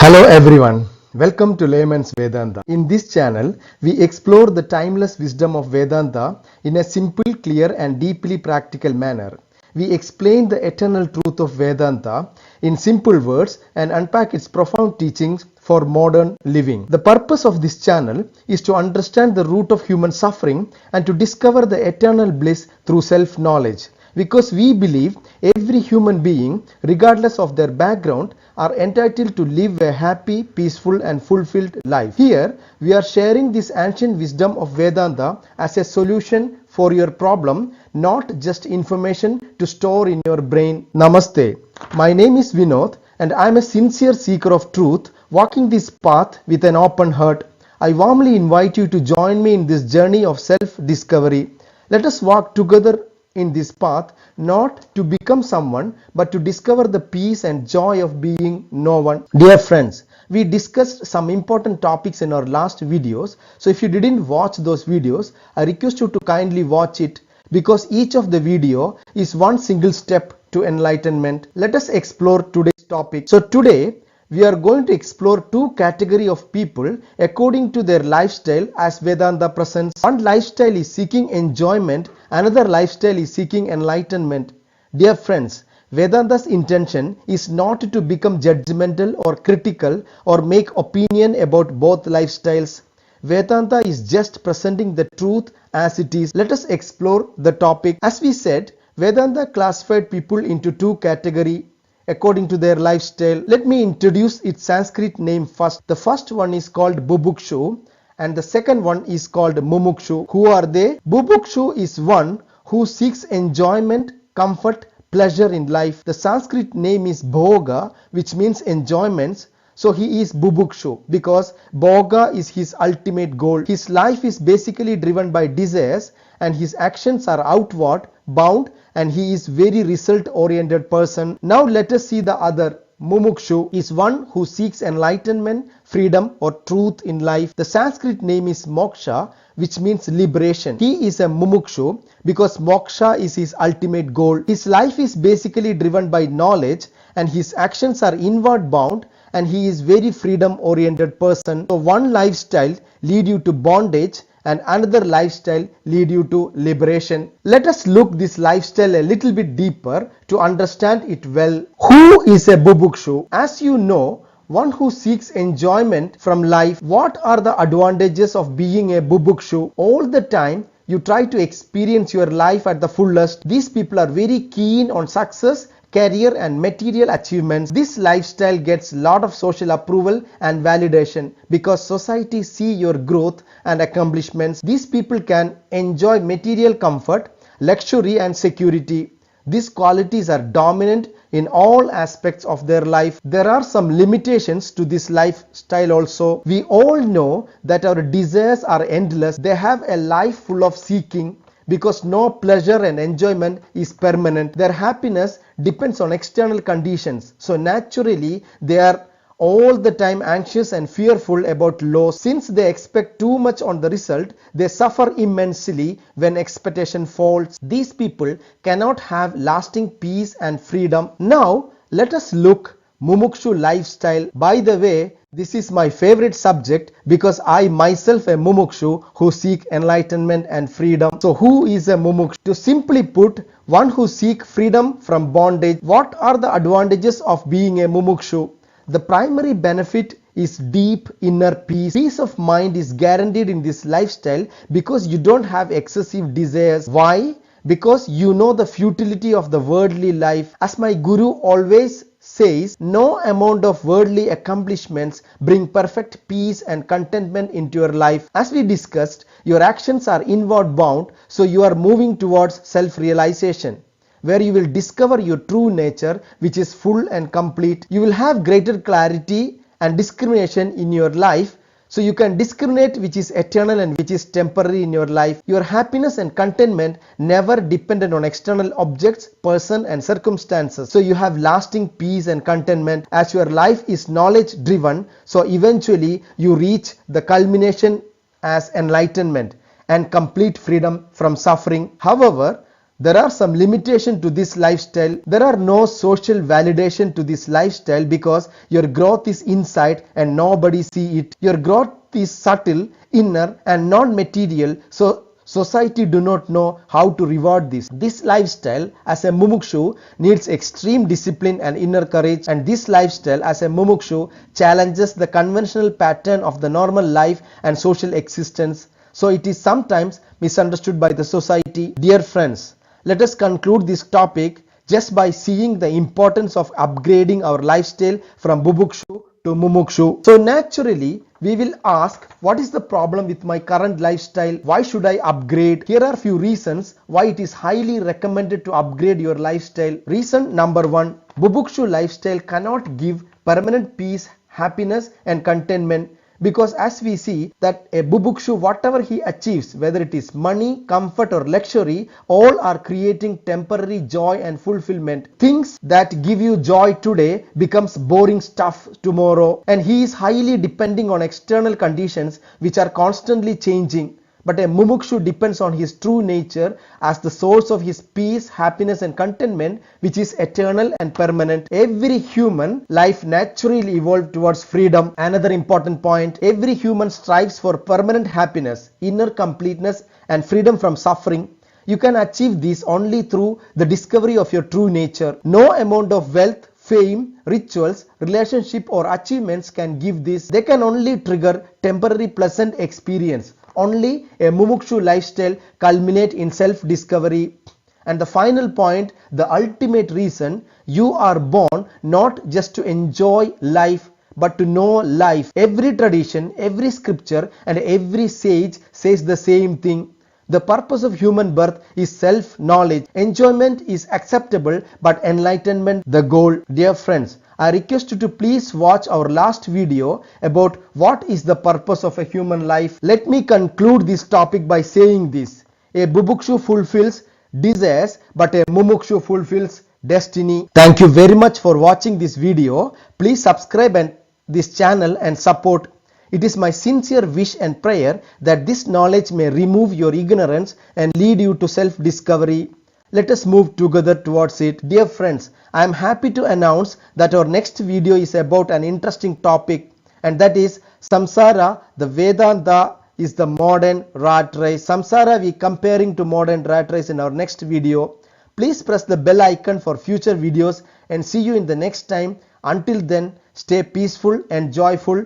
Hello everyone, welcome to Layman's Vedanta. In this channel, we explore the timeless wisdom of Vedanta in a simple, clear and deeply practical manner. We explain the eternal truth of Vedanta in simple words and unpack its profound teachings for modern living. The purpose of this channel is to understand the root of human suffering and to discover the eternal bliss through self-knowledge. Because we believe every human being, regardless of their background, are entitled to live a happy, peaceful and fulfilled life. Here, we are sharing this ancient wisdom of Vedanta as a solution for your problem, not just information to store in your brain. Namaste. My name is Vinod and I am a sincere seeker of truth, walking this path with an open heart. I warmly invite you to join me in this journey of self-discovery. Let us walk together in this path, not to become someone, but to discover the peace and joy of being no one. Dear friends, we discussed some important topics in our last videos. So if you didn't watch those videos, I request you to kindly watch it, because each of the video is one single step to enlightenment. Let us explore today's topic. So today, we are going to explore two categories of people according to their lifestyle as Vedanta presents. One lifestyle is seeking enjoyment, another lifestyle is seeking enlightenment. Dear friends, Vedanta's intention is not to become judgmental or critical or make opinion about both lifestyles. Vedanta is just presenting the truth as it is. Let us explore the topic. As we said, Vedanta classified people into two categories according to their lifestyle. Let me introduce its Sanskrit name first. The first one is called Bubukshu and the second one is called Mumukshu. Who are they? Bubukshu is one who seeks enjoyment, comfort, pleasure in life. The Sanskrit name is Bhoga, which means enjoyments. So he is Bubukshu because Bhoga is his ultimate goal. His life is basically driven by desires and his actions are outward bound, and he is very result oriented person. Now let us see the other. Mumukshu is one who seeks enlightenment, freedom or truth in life. The Sanskrit name is Moksha, which means liberation. He is a Mumukshu because Moksha is his ultimate goal. His life is basically driven by knowledge and his actions are inward bound, and he is very freedom oriented person. So one lifestyle lead you to bondage and another lifestyle lead you to liberation. Let us look this lifestyle a little bit deeper to understand it well. Who is a Bubukshu? As you know, one who seeks enjoyment from life. What are the advantages of being a Bubukshu? All the time you try to experience your life at the fullest. These people are very keen on success, career and material achievements. This lifestyle gets a lot of social approval and validation because society see your growth and accomplishments. These people can enjoy material comfort, luxury and security. These qualities are dominant in all aspects of their life. There are some limitations to this lifestyle also. We all know that our desires are endless. They have a life full of seeking, because no pleasure and enjoyment is permanent. Their happiness depends on external conditions. So naturally, they are all the time anxious and fearful about loss. Since they expect too much on the result, they suffer immensely when expectation falls. These people cannot have lasting peace and freedom. Now, let us look Mumukshu lifestyle. By the way, this is my favorite subject because I myself a Mumukshu who seek enlightenment and freedom. So who is a Mumukshu? To simply put, one who seek freedom from bondage. What are the advantages of being a Mumukshu? The primary benefit is deep inner peace. Peace of mind is guaranteed in this lifestyle because you don't have excessive desires. Why? Because you know the futility of the worldly life. As my guru always says, no amount of worldly accomplishments bring perfect peace and contentment into your life. As we discussed, your actions are inward bound, so you are moving towards self-realization, where you will discover your true nature, which is full and complete. You will have greater clarity and discrimination in your life, so you can discriminate which is eternal and which is temporary in your life. Your happiness and contentment never dependent on external objects, person and circumstances. So you have lasting peace and contentment as your life is knowledge driven. So eventually you reach the culmination as enlightenment and complete freedom from suffering. However, There are some limitation to this lifestyle. There are no social validation to this lifestyle because your growth is inside and nobody see it. Your growth is subtle, inner and non-material. So society do not know how to reward this. This lifestyle as a mumukshu needs extreme discipline and inner courage, and this lifestyle as a mumukshu challenges the conventional pattern of the normal life and social existence. So it is sometimes misunderstood by the society. Dear friends, let us conclude this topic just by seeing the importance of upgrading our lifestyle from Bubukshu to Mumukshu. So naturally, we will ask, what is the problem with my current lifestyle? Why should I upgrade? Here are few reasons why it is highly recommended to upgrade your lifestyle. Reason number 1, Bubukshu lifestyle cannot give permanent peace, happiness and contentment. Because as we see that a Bubukshu, whatever he achieves, whether it is money, comfort or luxury, all are creating temporary joy and fulfillment. Things that give you joy today becomes boring stuff tomorrow, and he is highly depending on external conditions which are constantly changing. But a mumukshu depends on his true nature as the source of his peace, happiness and contentment, which is eternal and permanent. Every human life naturally evolved towards freedom. Another important point, every human strives for permanent happiness, inner completeness and freedom from suffering. You can achieve this only through the discovery of your true nature. No amount of wealth, fame, rituals, relationship or achievements can give this. They can only trigger temporary pleasant experience. Only a mumukshu lifestyle culminate in self-discovery. And the final point, the ultimate reason, you are born not just to enjoy life but to know life. Every tradition, every scripture and every sage says the same thing. The purpose of human birth is self-knowledge. Enjoyment is acceptable, but enlightenment the goal. Dear friends, I request you to please watch our last video about what is the purpose of a human life. Let me conclude this topic by saying this. A Bubukshu fulfills desires, but a Mumukshu fulfills destiny. Thank you very much for watching this video. Please subscribe and this channel and support. It is my sincere wish and prayer that this knowledge may remove your ignorance and lead you to self-discovery. Let us move together towards it. Dear friends, I am happy to announce that our next video is about an interesting topic, and that is Samsara, the Vedanta is the modern rat race. Samsara we comparing to modern rat race in our next video. Please press the bell icon for future videos and see you in the next time. Until then, stay peaceful and joyful.